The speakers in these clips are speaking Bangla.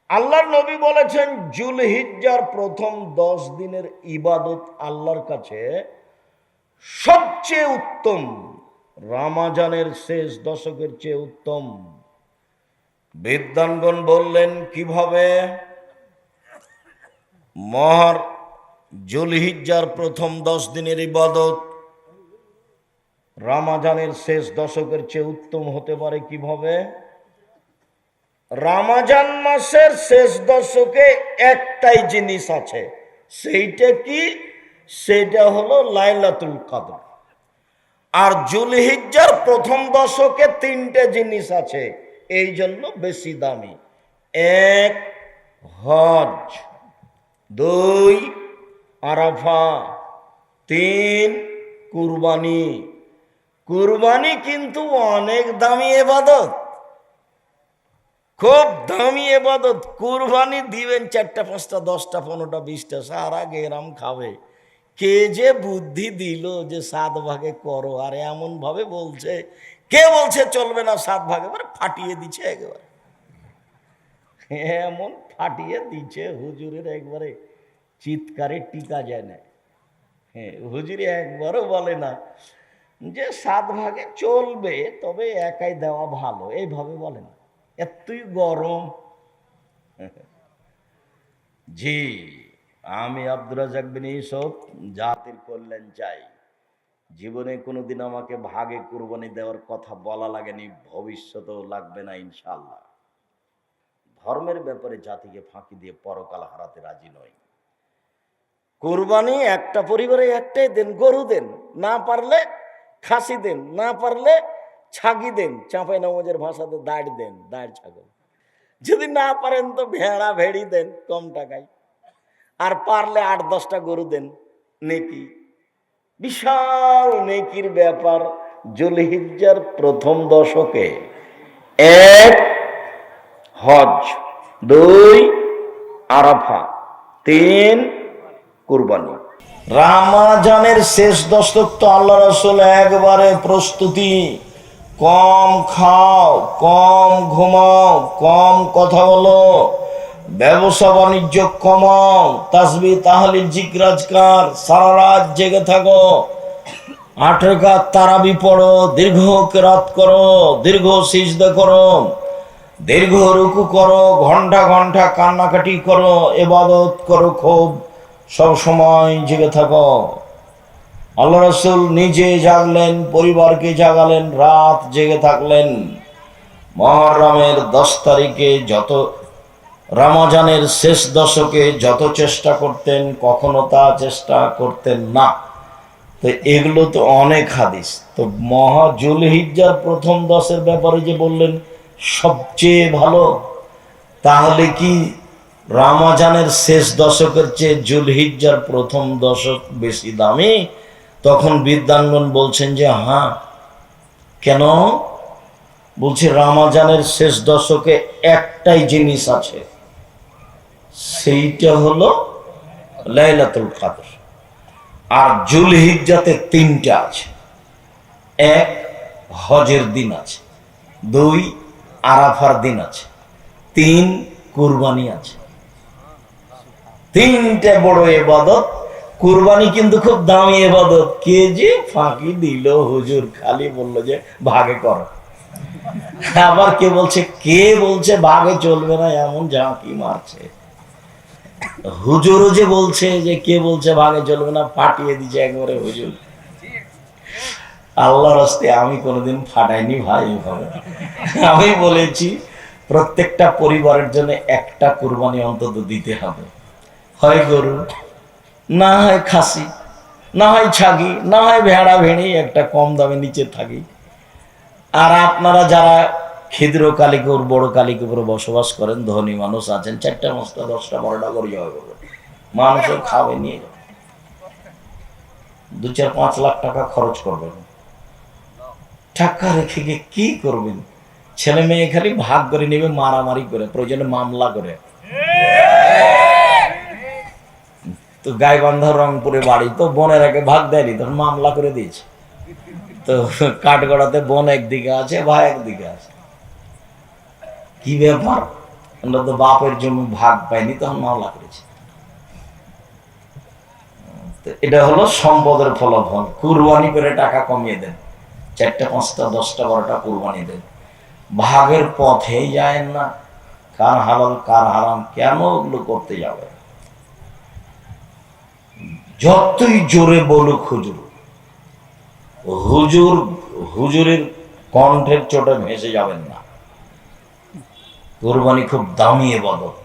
আল্লাহর নবী বলেছেন জুলহিজ্জার প্রথম 10 দিনের ইবাদত আল্লাহর কাছে সবচেয়ে উত্তম, রমজানের শেষ দশকের চেয়ে উত্তম। বিদ্বানগণ বললেন কিভাবে? মহার জুলহিজ্জার প্রথম 10 দিনের ইবাদত রমজানের শেষ দশকের চেয়ে উত্তম হতে পারে কিভাবে? রমজান মাসের শেষ দশকে একটাই জিনিস আছে, সেইটা কি? সেটা হলো লাইলাতুল কদর। আর জুলহিজ্জার প্রথম দশকে 3টে জিনিস আছে, এই জন্য বেশি দামি। 1 হজ, 2 আরাফা, 3 কুরবানি। কুরবানি কিন্তু অনেক দামি ইবাদত, খুব দামি ইবাদত। কুরবানি দিবেন 4টা 5টা 10টা 15টা 20টা, সারা গেরাম খাবে। কে যে বুদ্ধি দিল যে 7 ভাগে করো, আর এমন ভাবে বলছে, কে বলছে চলবে না 7 ভাগে, মানে ফাটিয়ে দিচ্ছে একেবারে, এমন ফাটিয়ে দিচ্ছে হুজুরের একবারে চিৎকারে টিকা যায় না। হ্যাঁ, হুজুরি একবারও বলে না যে 7 ভাগে চলবে, তবে একাই দেওয়া ভালো, এইভাবে বলে না, এতই গরম। জি, আমি আব্দুর রাজ্জাক বিন ইউসুফ জাতির কল্যাণ চাই। জীবনে কোনোদিন আমাকে ভাগে কুরবানি দেওয়ার কথা বলা লাগেনি, ভবিষ্যতেও লাগবে না ইনশাআল্লাহ। ধর্মের ব্যাপারে জাতিকে ফাঁকি দিয়ে পরকাল হারাতে রাজি নই। কুরবানি একটা পরিবারে একটাই দেন, গরু দেন, না পারলে খাসি দেন, না পারলে ছাগি দেন, চাঁপাই নওয়াজের ভাষাতে দাঁড় দেন, দাঁড় ছাগল। যদি না পারেন তো ভেড়া ভেড়ি দেন কম টাকায়, আর পারলে 8-10টা গরু দেন। নেকি, বিশাল নেকির ব্যাপার। জুলহিজ্জার প্রথম দশকে 1 হজ, 2 আরাফা, 3 কুরবানি। রমজানের শেষ দশক তো আল্লাহ রাসূল একবারে প্রস্তুতি, কম খাও, কম ঘুমাও, কম কথা বলো, ব্যবসা বাণিজ্য কমাও, তাসবিহ তাহলিল জিকির আজকার, সারা রাত জেগে থাকো, 8 রাকাত তারাবি পড়ো, দীর্ঘ কিরাত করো, দীর্ঘ সিজদা করো, দীর্ঘ রুকু করো, ঘন্টা ঘন্টা কান্নাকাটি করো, ইবাদত করো, খুব সব সময় জেগে থাকো। আল্লাহ রাসূল নিজে জাগলেন, পরিবারকে জাগালেন, রাত জেগে থাকলেন। মুহররমের 10 তারিখে যত, রমজানের শেষ দশকে যত চেষ্টা করতেন, কখনো তা চেষ্টা করতেন না। তো এগুলো তো অনেক হাদিস। তো জুলহিজ্জার প্রথম 10-এর ব্যাপারে যে বললেন সবচেয়ে ভালো, তাহলে কি রমজানের শেষ দশকের চেয়ে জুলহিজ্জার প্রথম দশক বেশি দামি? তখন বিদ্বানগণ বলছেন যে হ্যাঁ। কেন? বলছে রমজানের শেষ দশকে একটাই জিনিস আছে, সেইটা হলো লাইলাতুল কদর। আর জুলহিজ্জাতে 3টা আছে। 1 হজের দিন আছে, 2 আরাফার দিন আছে, 3 কুরবানি আছে। 3টে বড় ইবাদত। কুরবানি কিন্তু খুব দামি ইবাদত। কে যে ফাঁকি দিল হুজুর, খালি বললো যে ভাগে করো। আবার কে বলছে ভাগে চলবে না, এমন ঝাঁকি মারছে। হুজুরও যে বলছে যে কে বলছে ভাগে চলবে না, ফাটিয়ে দিচ্ছে একবারে হুজুর। আল্লাহর হস্তে আমি কোনোদিন ফাটাইনি ভাই এভাবে। আমি বলেছি প্রত্যেকটা পরিবারের জন্য একটা কুরবানি অন্তত দিতে হবে, হয় গরু, না হয় খাসি, না হয় ছাগি, না হয় ভেড়া ভেড়ি, একটা কম দামে নিচে থাকি। আর আপনারা যারা ক্ষুদ্র কালিকুর বড় কালিকুরে বসবাস করেন, ধনী মানুষ আছেন, 4টা 5টা 10টা 12টা করে জবাই করবেন, মানুষের খাবে নিয়ে যাবেন, 2-4-5 লাখ টাকা খরচ করবেন। টাকা রেখে গিয়ে কি করবেন? ছেলে মেয়ে খালি ভাগ করে নেবে, মারামারি করে, প্রয়োজনে মামলা করে। তো গাইবান্ধা রংপুরে বাড়ি, তো বোনের আগে ভাগ দেয়নি, তখন মামলা করে দিয়েছে। তো কাঠগড়াতে বোন একদিকে আছে, ভাই একদিকে আছে। কি ব্যাপার? আমরা তো বাপের জন্য ভাগ পাইনি, তখন মামলা করেছি। এটা হলো সম্পদের ফলাফল। কুরবানি করে টাকা কমিয়ে দেন, 4টা 5টা 10টা 12টা কুরবানি দেন, ভাগের পথেই যায় না। কার হালাল কার হারাম কেন ওগুলো করতে যাবে? যতই জোরে বলুক হুজুর, হুজুর হুজুরের কণ্ঠের চোটে ভেসে যাবেন না। কুরবানি খুব দামি ইবাদত,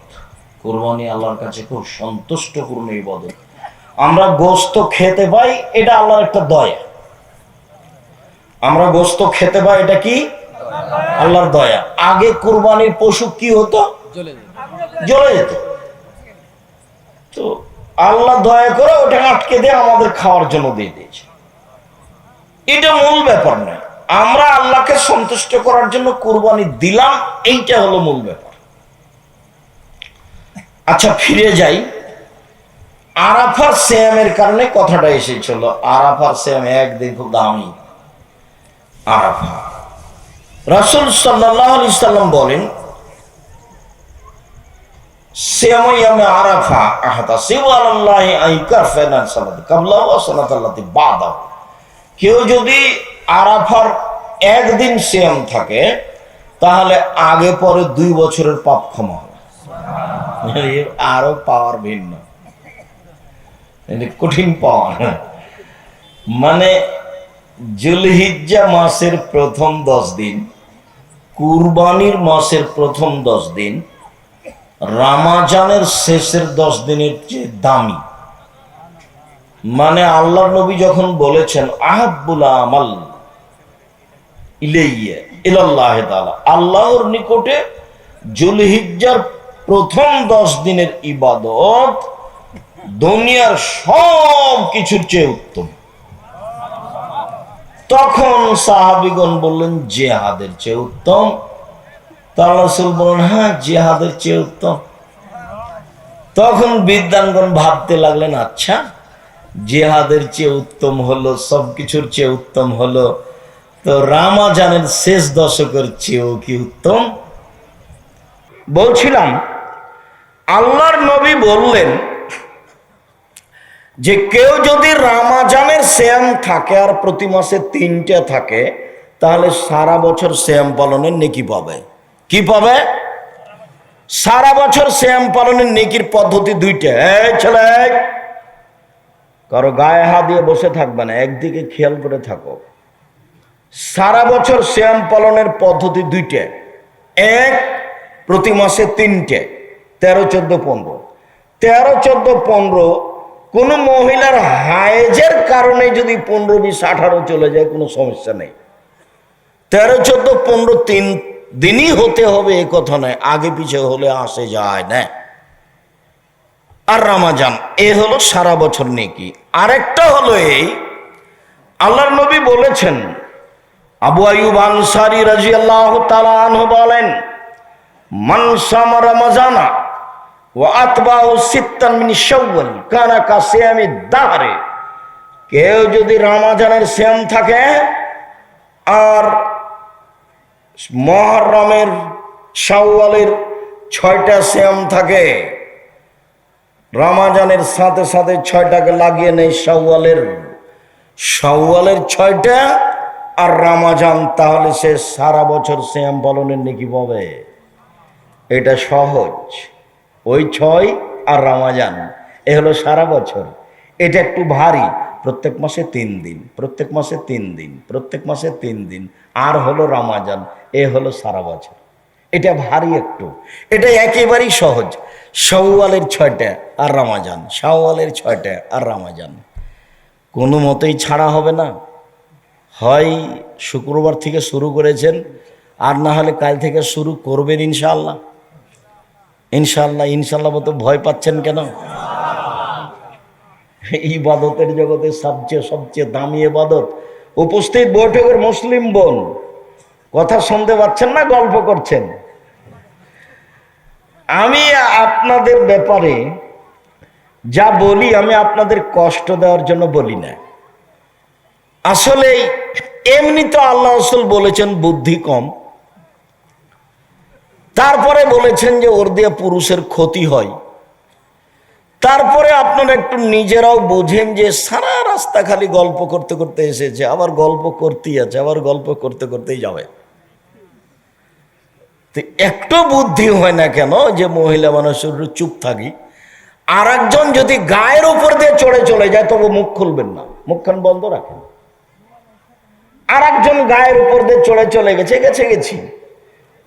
কুরবানি আল্লাহর কাছে খুব সন্তুষ্টপূর্ণ ইবাদত। আমরা গোশত খেতে পাই, এটা আল্লাহর একটা দয়া। আমরা গোশত খেতে পাই, এটা কি আল্লাহর দয়া। আগে কুরবানির পশু কি হতো? জ্বলে যেত। তো আল্লাহ দয়া করে ওটা আটকে দিয়ে আমাদের খাওয়ার জন্য দিয়ে দিয়েছে। এটা মূল ব্যাপার নয়। আমরা আল্লাহকে সন্তুষ্ট করার জন্য কুরবানি দিলাম, এইটা হলো মূল ব্যাপার। আচ্ছা, ফিরে যাই। আরাফার সিয়ামের কারণে কথাটা এসেছিল। আরাফার সিয়াম একদিন খুব দামি। আরাফা রাসূল সাল্লাল্লাহু আলাইহি সাল্লাম বলেন, সিয়ামু ইয়ামে আরাফা আহতাসিবু আলাল্লাহি আইকাফানা সালাত ক্বাবলা ওয়া সালাতাল্লাতি বাদা। কেউ যদি আরাফার একদিন সিয়াম থাকে, তাহলে আগে পরে 2 বছরের পাপ ক্ষমা হবে। আরো পাওয়ার ভিন্ন, কঠিন পাওয়ার। মানে যুলহিজ্জা মাসের প্রথম 10 দিন, কুরবানির মাসের প্রথম 10 দিন, রমজানের শেষের 10 দিনের চেয়ে দামি। মানে আল্লাহর নবী যখন বলেছেন আহাব্বুল আমাল ইলাইয়া ইলাল্লাহি তাআলা, আল্লাহর নিকটে যুলহিজ্জার প্রথম 10 দিনের ইবাদত দুনিয়ার সব কিছুর চেয়ে উত্তম। তখন সাহাবীগণ বললেন জিহাদের চেয়ে উত্তম। তাআলা রাসূল বলেন, হ্যাঁ জিহাদের চেয়ে উত্তম। তখন বিদ্বানগণ ভাবতে লাগলেন, আচ্ছা জিহাদের চেয়ে উত্তম হলো, সবকিছুর চেয়ে উত্তম হলো, তো রমজানের শেষ দশকের চেয়েও কি উত্তম? বলছিলাম আল্লাহর নবী বললেন যে কেউ যদি রমজানের সিয়াম থাকে আর প্রতি মাসে 3টা থাকে, তাহলে সারা বছর সিয়াম পালনের নেকি পাবে। কি পাবে? সারা বছর সিয়াম পালনের নেকির পদ্ধতি 2টা। এই ছেলে, কারো গায়ে হাত দিয়ে বসে থাকবে না, একদিকে খেয়াল করে থাকো। সারা বছর সিয়াম পালনের পদ্ধতি 2টা। এক, প্রতি মাসে 3টে, 13, 14, 15। 13, 14, 15 কোন মহিলার হায়েজের কারণে যদি 15, 20, 18 চলে যায় কোনো সমস্যা নেই। 13, 14, 15 3 দিনই হতে হবে এ কথা নয়, আগে পিছে হলে আসে যায় না। আর রমজান এ হলো সারা বছর নেকি। আরেকটা হলো এই, আল্লাহর নবী বলেছেন, আবু আইয়ুব আনসারী রাদিয়াল্লাহু তাআলা আনহু বলেন, মান সামা রমজানা ওয়া আতবাউ সিত্তান মিন শাওয়াল কানা কাসিয়ামি দাহরে। কেউ যদি রমজানের সিয়াম থাকে আর মুহররমের শাওয়ালের 6টা সিয়াম থাকে, রমজানের সাথে সাথে 6টাকে লাগিয়ে নেয় শাওয়ালের 6টা আর রমজান, তাহলে সে সারা বছর সিয়াম পালনের নেকি পাবে। এটা সহজ। ওই 6 আর রমজান এ হলো সারা বছর। এটা একটু ভারী, প্রত্যেক মাসে 3 দিন, প্রত্যেক মাসে 3 দিন, প্রত্যেক মাসে 3 দিন, আর হলো রমজান, এ হলো সারা বছর। এটা ভারী একটু, এটা একেবারেই সহজ। শাওয়ালের 6টা আর রমজান, শাওয়ালের 6টা আর রমজান, কোনো মতেই ছাড়া হবে না। হয় শুক্রবার থেকে শুরু করেছেন, আর না হলে কাল থেকে শুরু করবেন ইনশাআল্লাহ। ইনশাআল্লাহ ইনশাআল্লাহ বলতে ভয় পাচ্ছেন কেন? ইবাদতের জগতে সবচেয়ে দামি ইবাদত। উপস্থিত বৈঠকের মুসলিম বোন, কথা শুনতে পাচ্ছেন না গল্প করছেন? আমি আপনাদের ব্যাপারে যা বলি, আমি আপনাদের কষ্ট দেওয়ার জন্য বলি না। আসলে এমনি তো আল্লাহ রাসূল বলেছেন বুদ্ধি কম। তারপরে বলেছেন যে ওর দিয়ে পুরুষের ক্ষতি হয়। তারপরে আপনারা একটু নিজেরাও বোঝেন যে সারা রাস্তা খালি গল্প করতে করতে এসেছে, আবার গল্প করতেই আছে, আবার গল্প করতে করতেই যাবে। তো একটু বুদ্ধি হয় না কেন যে মহিলা মানুষের চুপ থাকি? আর একজন যদি গায়ের উপর দিয়ে চড়ে চলে যায় তবে মুখ খুলবেন না, মুখখান বন্ধ রাখেন। আর একজন গায়ের উপর দিয়ে চড়ে চলে গেছে, গেছি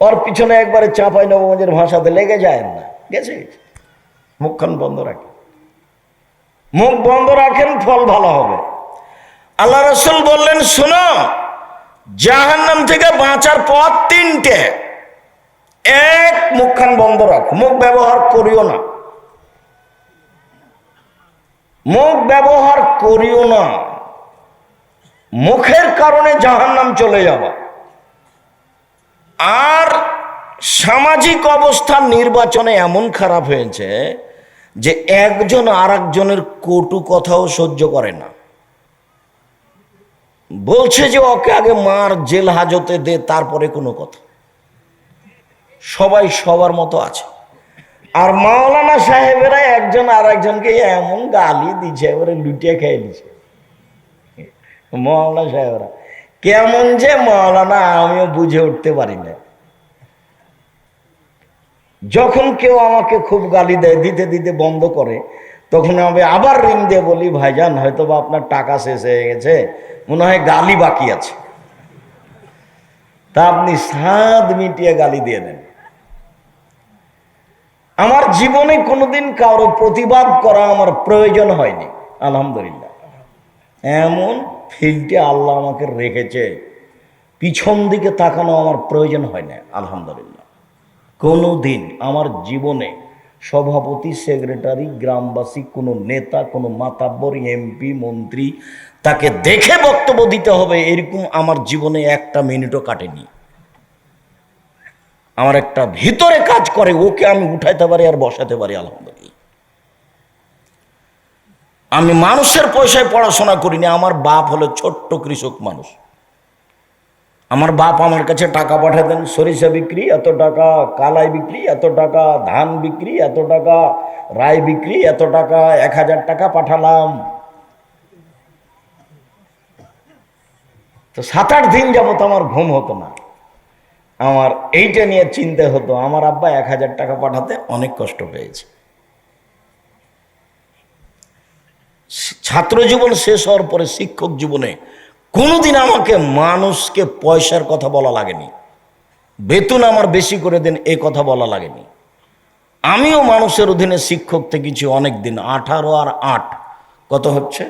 ওর পিছনে একবারে চাপাই নবগঞ্জের ভাষাতে লেগে যায় না, গেছে, মুখখান বন্ধ রাখেন। মুখ বন্ধ রাখেন, ফল ভালো হবে। আল্লাহ রাসূল বললেন, শোনো, জাহান্নাম থেকে বাঁচার পথ তিনটে। এক, মুখখান বন্ধ রাখো, মুখ ব্যবহার করিও না, মুখ ব্যবহার করিও না। মুখের কারণে জাহান্নাম চলে যাবা। আর সামাজিক অবস্থার নির্বাচনে এমন খারাপ হয়েছে যে একজন আর একজনের কটু কথাও সহ্য করে না। বলছে যে ওকে আগে মার, জেল হাজতে দে, তারপরে কোনো কথা। সবাই সবার মতো আছে। আর মাওলানা সাহেবেরা একজন আর একজনকে এমন গালি দিচ্ছে, এবারে লুটিয়ে খেয়ে দিচ্ছে। মাওলানা সাহেবরা কেমন যে মাওলানা আমিও বুঝে উঠতে পারি না। যখন কেউ আমাকে খুব গালি দেয়, দিতে দিতে বন্ধ করে, তখন আমি আবার রিং দিয়ে বলি, ভাইজান হয়তো বা আপনার টাকা শেষ হয়ে গেছে, মনে হয় গালি বাকি আছে, তা আপনি সাদ মিটিয়ে গালি দিয়ে দেন। আমার জীবনে কোনোদিন কারো প্রতিবাদ করা আমার প্রয়োজন হয়নি, আলহামদুলিল্লাহ। এমন ফিল্ডে আল্লাহ আমাকে রেখেছে, পিছন দিকে তাকানো আমার প্রয়োজন হয় না, আলহামদুলিল্লাহ। কোনো দিন আমার জীবনে সভাপতি, সেক্রেটারি, গ্রামবাসী, কোনো নেতা, কোনো মাতাব্বর, এমপি, মন্ত্রী, তাকে দেখে বক্তব্য দিতে হবে এরকম আমার জীবনে একটা মিনিটও কাটেনি। আমার একটা ভিতরে কাজ করে, ওকে আমি উঠাইতে পারি আর বসাতে পারি, আলহামদুলিল্লাহ। আমি মানুষের পয়সায় পড়াশোনা করিনি। আমার বাপ হলো ছোট্ট কৃষক মানুষ। আমার বাপ আমার কাছে টাকা পাঠাতেন, সরিষা বিক্রি এত টাকা, কালাই বিক্রি এত টাকা, ধান বিক্রি এত টাকা, রাই বিক্রি এত টাকা, 1000 টাকা পাঠালাম। তো 7-8 দিন যাবত আমার ঘুম হতো না। আমার এইটা নিয়ে চিন্তা হতো, আমার আব্বা 1000 টাকা পাঠাতে অনেক কষ্ট পেয়েছে। ছাত্র জীবন শেষ হওয়ার পরে শিক্ষক জীবনে কোনোদিন আমাকে মানুষকে পয়সার কথা বলা লাগেনি, বেতন আমার বেশি করে দেন এই কথা বলা লাগেনি। আমিও মানুষের অধীনে শিক্ষক থেকেছি অনেক দিন। 18 আর 8 কত হচ্ছে?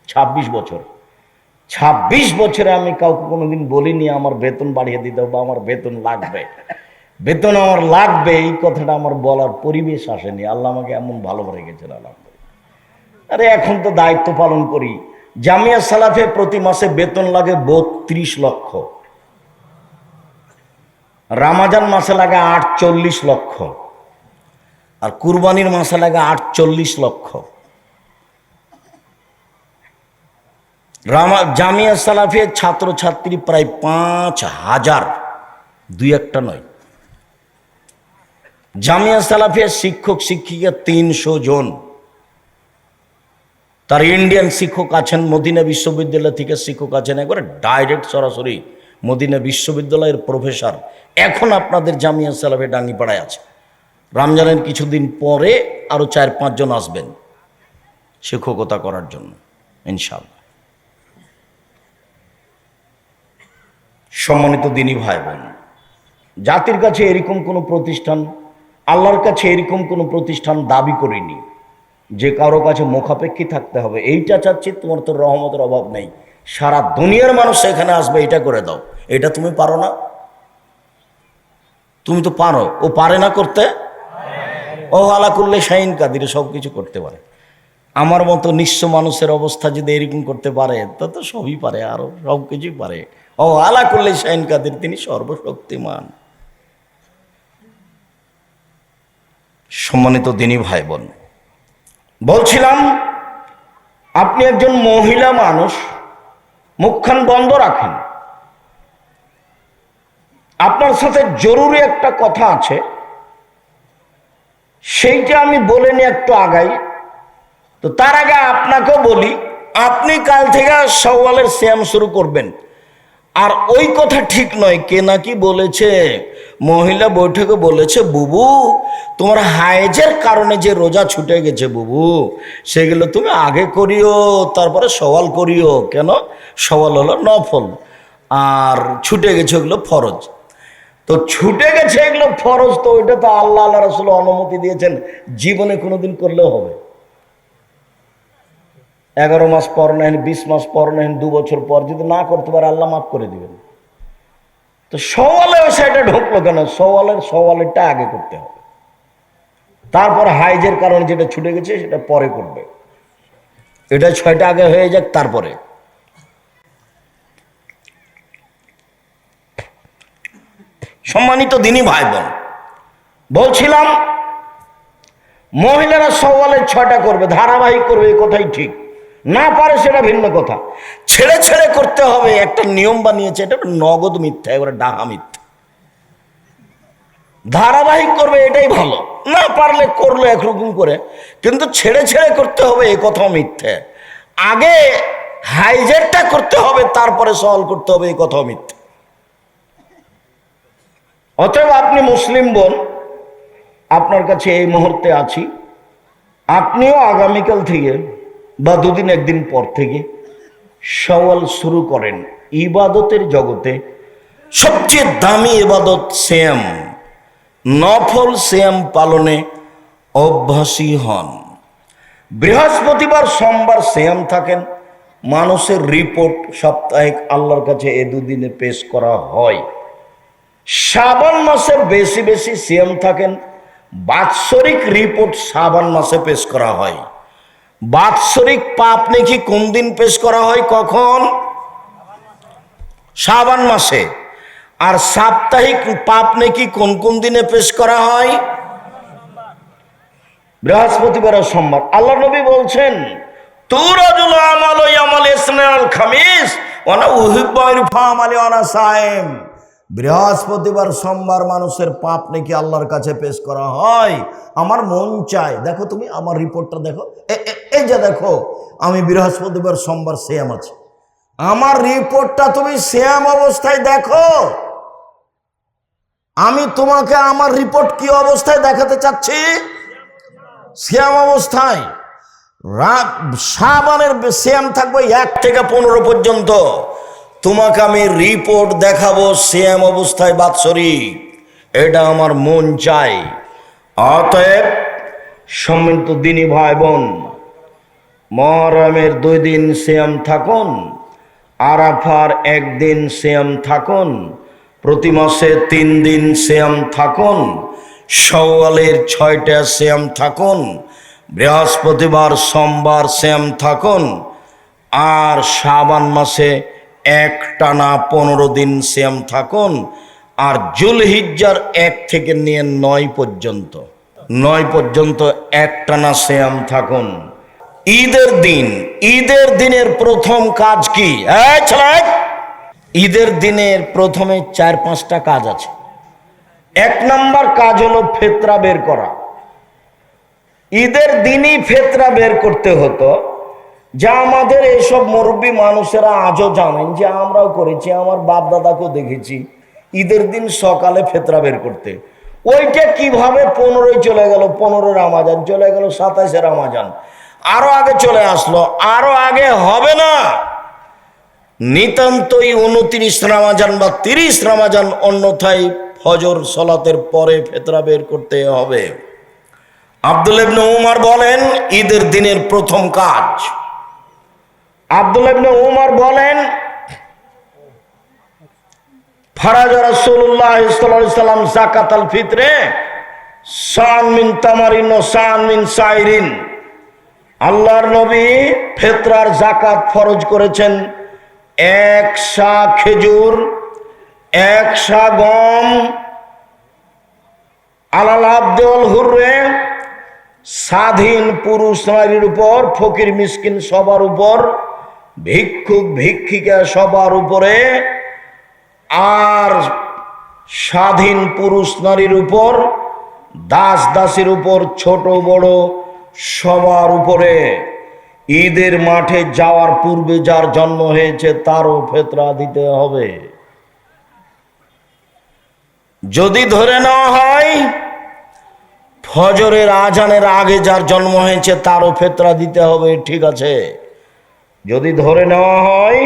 26 বছর। 26 বছরে আমি কাউকে কোনোদিন বলিনি আমার বেতন বাড়িয়ে দিতে হবে বা আমার বেতন লাগবে, বেতন আমার লাগবে, এই কথাটা আমার বলার পরিবেশ আসেনি। আল্লাহ আমাকে এমন ভালো রেখেছেন, আলহামদুলিল্লাহ। আরে এখন তো দায়িত্ব পালন করি। জামিয়া সালাফে প্রতি মাসে বেতন লাগে 32 লক্ষ, রামাজান মাসে লাগে 48 লক্ষ, আর কুরবানির মাসে লাগে 48 লক্ষ। জামিয়া সালাফে ছাত্রছাত্রী প্রায় 5000, 2-1টা নয়। জামিয়া সালাফে শিক্ষক শিক্ষিকা 300 জন। তার ইন্ডিয়ান শিক্ষক আছেন, মদিনা বিশ্ববিদ্যালয় থেকে শিক্ষক আছেন, একবারে ডাইরেক্ট সরাসরি মদিনা বিশ্ববিদ্যালয়ের প্রফেসর। এখন আপনাদের জামিয়া সালাফে ডাঙ্গিপাড়ায় আছে। রমজানের কিছুদিন পরে আরো 4-5 জন আসবেন শিক্ষকতা করার জন্য, ইনশাআল্লাহ। সম্মানিত দিনী ভাই বোন, জাতির কাছে এরকম কোনো প্রতিষ্ঠান, আল্লাহর কাছে এরকম কোনো প্রতিষ্ঠান দাবি করিনি যে কারো কাছে মুখাপেক্ষী থাকতে হবে। এইটা চাচ্ছি, তোমার তো রহমতের অভাব নেই, সারা দুনিয়ার মানুষ এখানে আসবে, এটা করে দাও। এটা তুমি পারো না? তুমি তো পারো, ও পারে না করতে? ও আলা করলে শাইন কাদির সব কিছু করতে পারে। আমার মতো নিঃস্ব মানুষের অবস্থা যদি এরকম করতে পারে, তা তো সবই পারে, আরো সব কিছুই পারে। ও আলা করলে শাইন কাদির, তিনি সর্বশক্তিমান। সম্মানিত দিনী ভাই বোন, বলছিলাম আপনি একজন মহিলা মানুষ, মুখখান বন্ধ রাখেন। আপনার সাথে জরুরি একটা কথা আছে, সেইটা আমি বলে নিই একটু আগাই। তো তার আগে আপনাকেও বলি, আপনি কাল থেকে শাওয়ালের সিয়াম শুরু করবেন। আর ওই কথা ঠিক নয়, কে নাকি বলেছে, মহিলা বৈঠকে বলেছে, বুবু তোমার হায়েজের কারণে যে রোজা ছুটে গেছে বুবু, সেগুলো তুমি আগে করিও, তারপরে সওয়াল করিও। কেন? সওয়াল হলো নফল, আর ছুটে গেছে ওগুলো ফরজ। তো ছুটে গেছে এগুলো ফরজ, তো ওইটা তো আল্লাহ আল্লাহ রাসূল অনুমতি দিয়েছেন, জীবনে কোনোদিন করলেও হবে। 11 মাস পর নেন, 20 মাস পর নেন, 2 বছর পর যদি না করতে পারে আল্লাহ মাফ করে দিবেন। তো সওয়ালে সেটা ঢুকলো কেন? সওয়ালেরটা আগে করতে হবে, তারপর হাইজের কারণে যেটা ছুটে গেছে সেটা পরে করবে। এটা 6টা আগে হয়ে যাক, তারপরে। সম্মানিত দিনী ভাই বোন, বলছিলাম মহিলারা সওয়ালের 6টা করবে, ধারাবাহিক করবে, এই কথাই ঠিক। না পারে সেটা ভিন্ন কথা। ছেড়ে ছেড়ে করতে হবে, একটা নিয়ম বানিয়েছে, এটা নগদ মিথ্যা, এবারে ডাহা মিথ্যা। ধারাবাহিক করবে এটাই ভালো, না পারলে করলো একরকম করে, কিন্তু ছেড়ে ছেড়ে করতে হবে এ কথাও মিথ্যে। আগে হাইজেরটা করতে হবে, তারপরে সওয়াল করতে হবে, এই কথাও মিথ্যে। অতএব আপনি মুসলিম বোন, আপনার কাছে এই মুহূর্তে আছি, আপনিও আগামীকাল থেকে বা 2 দিন 1 দিন পর থেকে সওয়াল শুরু করেন। ইবাদতের জগতে সবচেয়ে দামি ইবাদত সিয়াম, নফল সিয়াম পালনে অভ্যাসী হন। বৃহস্পতিবার সোমবার সিয়াম থাকেন, মানুষের রিপোর্ট সাপ্তাহিক আল্লাহর কাছে এই 2 দিনে পেশ করা হয়। শাবান মাসে বেশি বেশি সিয়াম থাকেন, বাৎসরিক রিপোর্ট শাবান মাসে পেশ করা হয়। বাৎসরিক পাপ নেকি কোন দিন পেশ করা হয়? কখন? শাবান মাসে। আর সাপ্তাহিক পাপ নেকি কোন কোন দিনে পেশ করা হয়? বৃহস্পতিবার আর সোমবার। আল্লাহ নবী বলছেন, তুরাজুল আমালু ইয়াউমাল ইসনাইন আল খামিস ওয়া লা উহিব্বু ইরফা আমালি ওয়া আনা সায়েম। বৃহস্পতিবার সোমবার মানুষের পাপ নাকি আল্লাহর কাছে পেশ করা হয়। আমার মন চায়, দেখো তুমি আমার রিপোর্টটা দেখো, এই যে দেখো আমি বৃহস্পতিবার সোমবার সিয়াম আছি, আমার রিপোর্টটা তুমি সিয়াম অবস্থায় দেখো। আমি তোমাকে আমার রিপোর্ট কি অবস্থায় দেখাতে চাচ্ছি? সিয়াম অবস্থায়। শাবানের সিয়াম থাকবে 1 থেকে 15 পর্যন্ত, তোমাকে আমি রিপোর্ট দেখাবো সিয়াম অবস্থায় বাৎসরিক। এটা আমার মন চাই। অতএব সম্মিলিত দিনী ভাই বোন, মুহররমের 2 দিন সিয়াম থাকুন, আরাফার 1 দিন সিয়াম থাকুন, প্রতি মাসে 3 দিন সিয়াম থাকুন, শাওয়ালের 6টা সিয়াম থাকুন, বৃহস্পতিবার সোমবার সিয়াম থাকুন, আর শাবান মাসে একটানা 15 দিন সিয়াম থাকুন, আর জুলহিজ্জার 1 থেকে নিয়ে 9 পর্যন্ত একটানা সিয়াম থাকুন। ঈদের দিনের প্রথম কাজ কি? ঈদের দিনের প্রথমে 4-5টা কাজ আছে। 1 নম্বর কাজ হলো ফিতরা বের করা। ঈদের দিনই ফিতরা বের করতে হতো, যা আমাদের এইসব মুরব্বী মানুষেরা আজও জানেন, যে আমরাও করেছি, আমার বাপ দাদাকেও দেখেছি ঈদের দিন সকালে ফিতরা বের করতে। ওইটা কিভাবে 15 চলে গেল, 15 রমজান চলে গেল, 27 রমজান আরো আগে চলে আসলো, আরো আগে হবে না, নিতান্তই 29 রমজান বা 30 রমজান, অন্যথায় ফজর সালাতের পরে ফিতরা বের করতে হবে। আব্দুল্লাহ ইবনে উমর বলেন, ঈদের দিনের প্রথম কাজ, আব্দুল্লাহ ইবনে উমর বলেন, ফারাজা রাসূলুল্লাহ সাল্লাল্লাহু আলাইহি সাল্লাম যাকাতাল ফিতরে সান মিন তামারিন ও সান মিন সাইরিন। আল্লাহর নবী ফিতরার যাকাত ফরজ করেছেন 1 সা খেজুর, 1 সা গম, আলাল আবদি ওয়াল হুররে, স্বাধীন পুরুষ নারীর উপর, ফকির মিসকিন সবার উপর, ভিক্ষুক ভিক্ষিকা সবার উপরে, আর স্বাধীন পুরুষ নারীর উপর, দাস দাসীর উপর, ছোট বড় সবার উপরে ঈদের মাঠে যাওয়ার পূর্বে যার জন্ম হয়েছে তারও ফিতরা দিতে হবে। যদি ধরে নেওয়া হয় ফজরের আজানের আগে যার জন্ম হয়েছে তারও ফিতরা দিতে হবে, ঠিক আছে। যদি ধরে নেওয়া হয়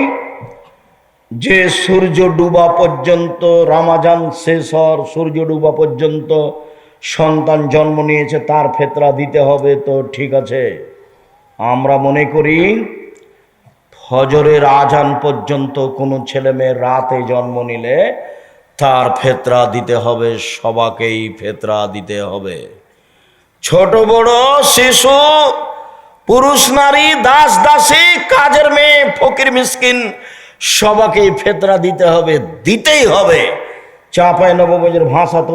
যে সূর্য ডুবা পর্যন্ত, রমজান শেষ হওয়ার সূর্য ডুবা পর্যন্ত সন্তান জন্ম নিয়েছে তার ফিতরা দিতে হবে, তো ঠিক আছে। আমরা মনে করি ফজরের আজান পর্যন্ত কোনো ছেলে মেয়ে রাতে জন্ম নিলে তার ফিতরা দিতে হবে, সবাকেই ফিতরা দিতে হবে। ছোট বড়, শিশু, পুরুষ নারী, দাস দাসী, কাজের মেয়ে, ফকির মিসকিন সবাকেই ফিতরা দিতে হবে, দিতেই হবে। চাঁপাই নবাবগঞ্জের ভাষা তো